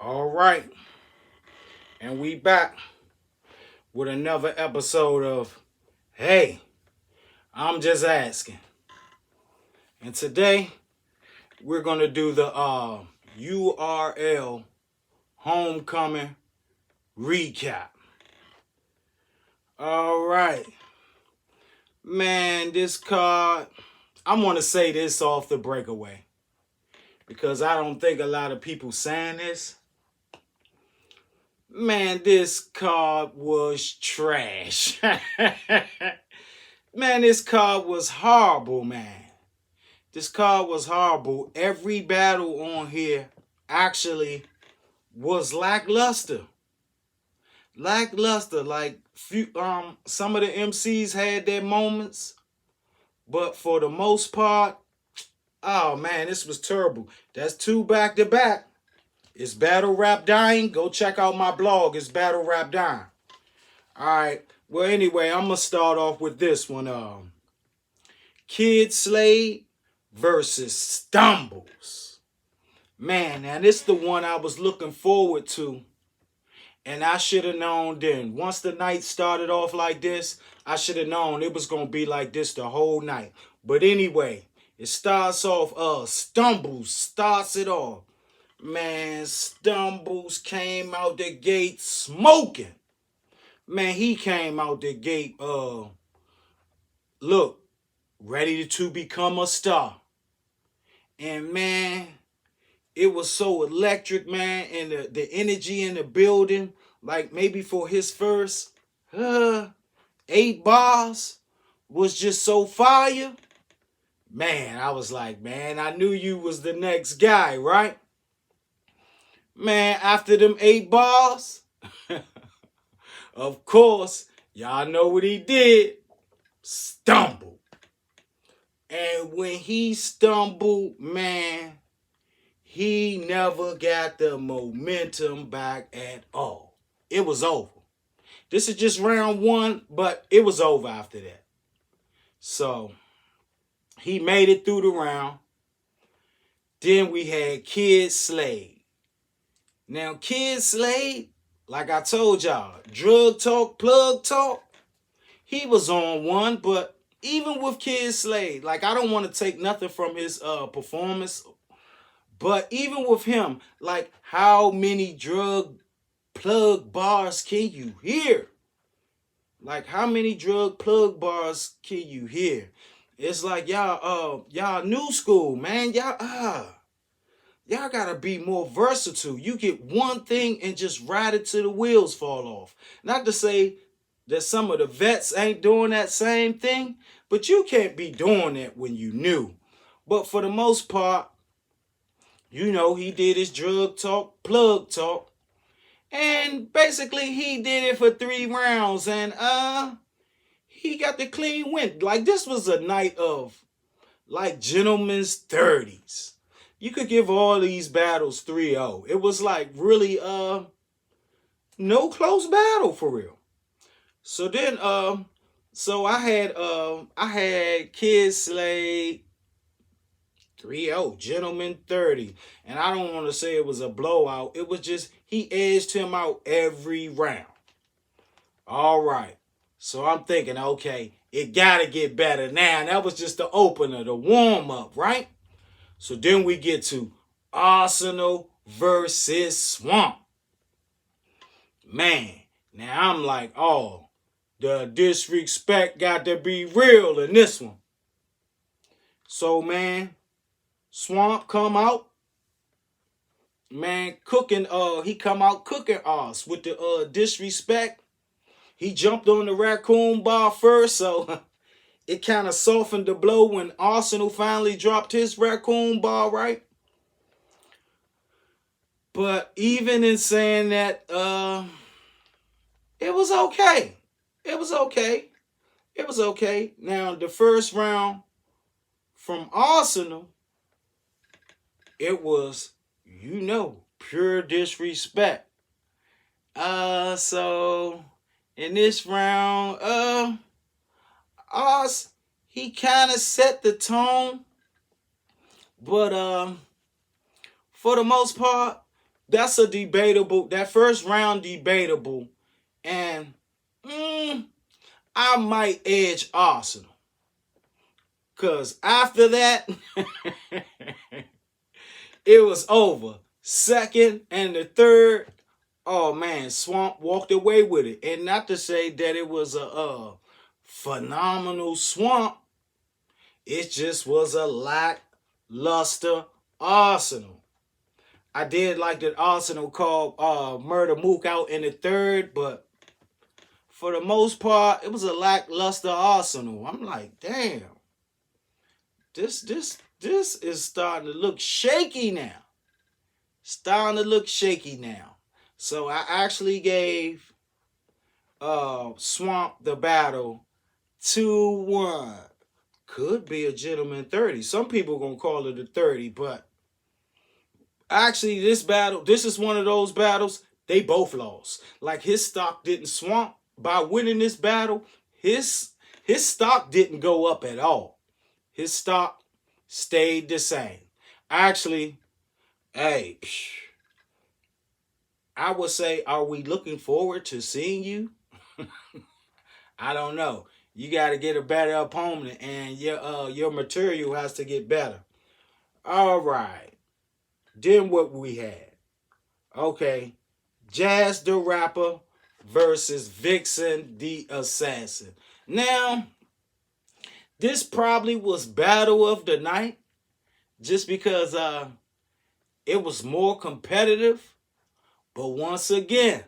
All right, and we back with another episode of Hey, I'm Just Asking. And today we're gonna do the URL homecoming recap. All right, man, this card. I want to say this off the breakaway because I don't think a lot of people saying this. Man, this card was trash. Man, this card was horrible, man. This card was horrible. Every battle on here actually was lackluster. Lackluster. Like some of the MCs had their moments, but for the most part, oh man, this was terrible. That's two back to back. It's Battle Rap Dying. Go check out my blog. It's Battle Rap Dying. All right. Well, anyway, I'm gonna start off with this one. Kid Slade versus Stumbles. Man, now this is the one I was looking forward to. And I should have known then. Once the night started off like this, I should have known it was going to be like this the whole night. But anyway, it starts off, Stumbles starts it off. Man, Stumbles came out the gate smoking. Man, he came out the gate, look, ready to become a star. And man, it was so electric, man, and the energy in the building, like maybe for his first 8 bars was just so fire. Man, I was like, man, I knew you was the next guy, right? Man, after them 8 bars, of course, y'all know what he did. Stumbled. And when he stumbled, man, he never got the momentum back at all. It was over. This is just round one, but it was over after that. So he made it through the round. Then we had Kid Slade. Now, Kid Slade, like I told y'all, drug talk, plug talk, he was on one, but even with Kid Slade, like I don't want to take nothing from his performance, but even with him, like how many drug plug bars can you hear? Like how many drug plug bars can you hear? It's like y'all new school, man. Y'all gotta be more versatile. You get one thing and just ride it till the wheels fall off. Not to say that some of the vets ain't doing that same thing, but you can't be doing that when you new. But for the most part, you know, he did his drug talk, plug talk, and basically he did it for 3 rounds, and he got the clean win. Like this was a night of like gentlemen's 30s. You could give all these battles 3-0. It was like really no close battle for real. So then so I had Kid Slade 3-0, Gentleman 30. And I don't want to say it was a blowout. It was just he edged him out every round. All right. So I'm thinking, okay, it got to get better now. That was just the opener, the warm-up, right? So then we get to Arsenal versus Swamp. Man, now I'm like, oh, the disrespect got to be real in this one. So, man, Swamp come out. Man, cooking, he come out cooking us with the disrespect. He jumped on the raccoon bar first, so it kind of softened the blow when Arsenal finally dropped his raccoon bar, right? But even in saying that, it was okay. It was okay. It was okay. Now, the first round from Arsenal, it was, you know, pure disrespect. So in this round, Oz, he kind of set the tone, but for the most part, that's a debatable. That first round debatable, and I might edge Arsenal. Cause after that, it was over. Second and the third, oh man, Swamp walked away with it. And not to say that it was a phenomenal Swamp. It just was a lackluster Arsenal. I did like that Arsenal called Murder Mook out in the third, but for the most part, it was a lackluster Arsenal. I'm like, damn, this is starting to look shaky now. Starting to look shaky now. So I actually gave Swamp the battle 2-1. Could be a gentleman 30. Some people gonna call it a 30, but actually this is one of those battles they both lost. Like his stock didn't swamp by winning this battle. His stock didn't go up at all. His stock stayed the same. Actually, hey, I would say, are we looking forward to seeing you? I don't know. You got to get a better opponent, and your material has to get better. All right. Then what we had? Okay, Jazz the Rapper versus Vixen the Assassin. Now, this probably was battle of the night, just because it was more competitive. But once again,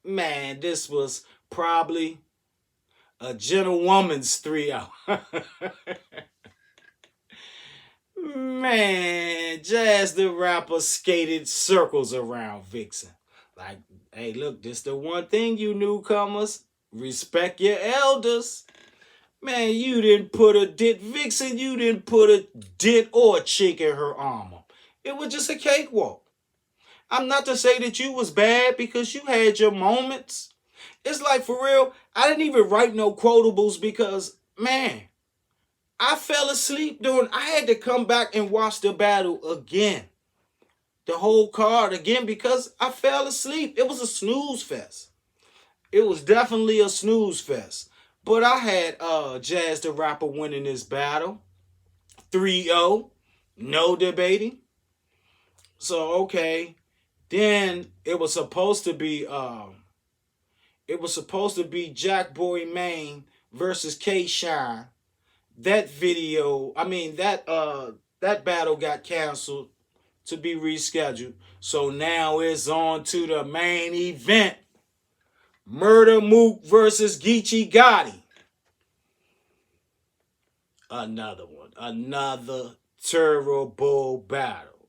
man, this was probably a gentlewoman's 3-0. Man, Jazz the Rapper skated circles around Vixen. Like, hey, look, this the one thing, you newcomers. Respect your elders. Man, you didn't put a dent, Vixen, you didn't put a dent or a chink in her armor. It was just a cakewalk. I'm not to say that you was bad, because you had your moments. It's like, for real, I didn't even write no quotables because, man, I fell asleep I had to come back and watch the battle again. The whole card again, because I fell asleep. It was a snooze fest. It was definitely a snooze fest. But I had Jazz the Rapper winning this battle. 3-0. No debating. So, okay. Then it was supposed to be Jack Boy Maine versus K Shine. That video, that battle got canceled to be rescheduled. So now it's on to the main event. Murder Mook versus Geechee Gotti. Another one. Another terrible battle.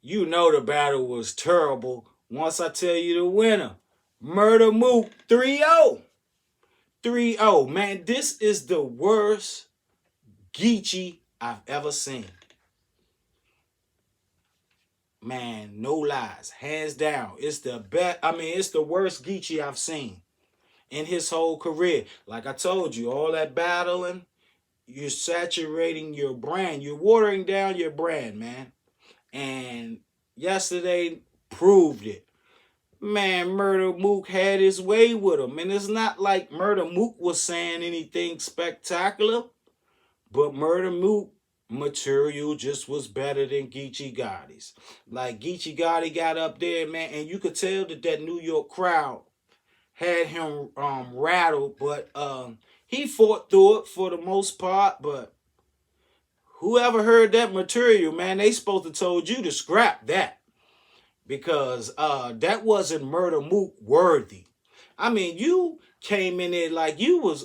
You know the battle was terrible once I tell you the winner. Murder Mook 3-0. 3-0. Man, this is the worst Geechee I've ever seen. Man, no lies. Hands down. It's the best. It's the worst Geechee I've seen in his whole career. Like I told you, all that battling, you're saturating your brand. You're watering down your brand, man. And yesterday proved it. Man, Murder Mook had his way with him. And it's not like Murder Mook was saying anything spectacular, but Murder Mook material just was better than Geechee Gotti's. Like, Geechee Gotti got up there, man, and you could tell that New York crowd had him rattled, but he fought through it for the most part. But whoever heard that material, man, they supposed to told you to scrap that, because that wasn't Murder Mook worthy. I mean, you came in there like you was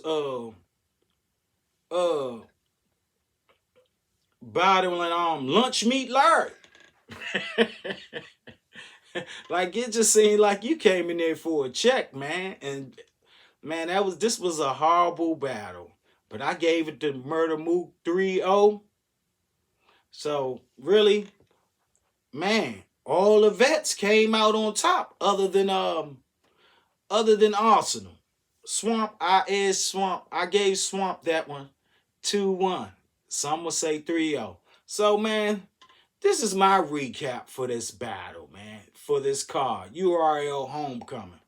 battling lunch meat Larry. Like, it just seemed like you came in there for a check, man. And man, this was a horrible battle. But I gave it to Murder Mook 3-0. So really, man, all the vets came out on top, other than Arsenal. Swamp, I gave Swamp that one 2-1. Some will say 3-0. So, man, this is my recap for this battle, man. for this card, URL Homecoming.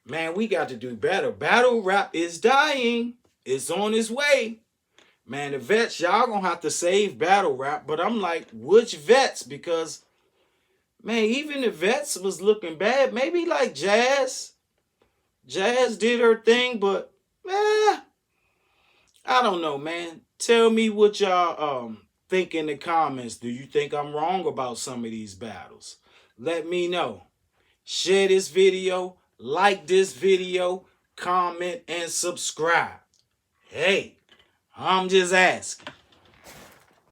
Man, we got to do better. Battle rap is dying. It's on its way. Man, the vets, y'all gonna have to save battle rap. But I'm like, which vets? Because, man, even the vets was looking bad. Maybe like Jazz. Jazz did her thing, but, I don't know, man. Tell me what y'all think in the comments. Do you think I'm wrong about some of these battles? Let me know. Share this video, like this video, comment, and subscribe. Hey, I'm just asking.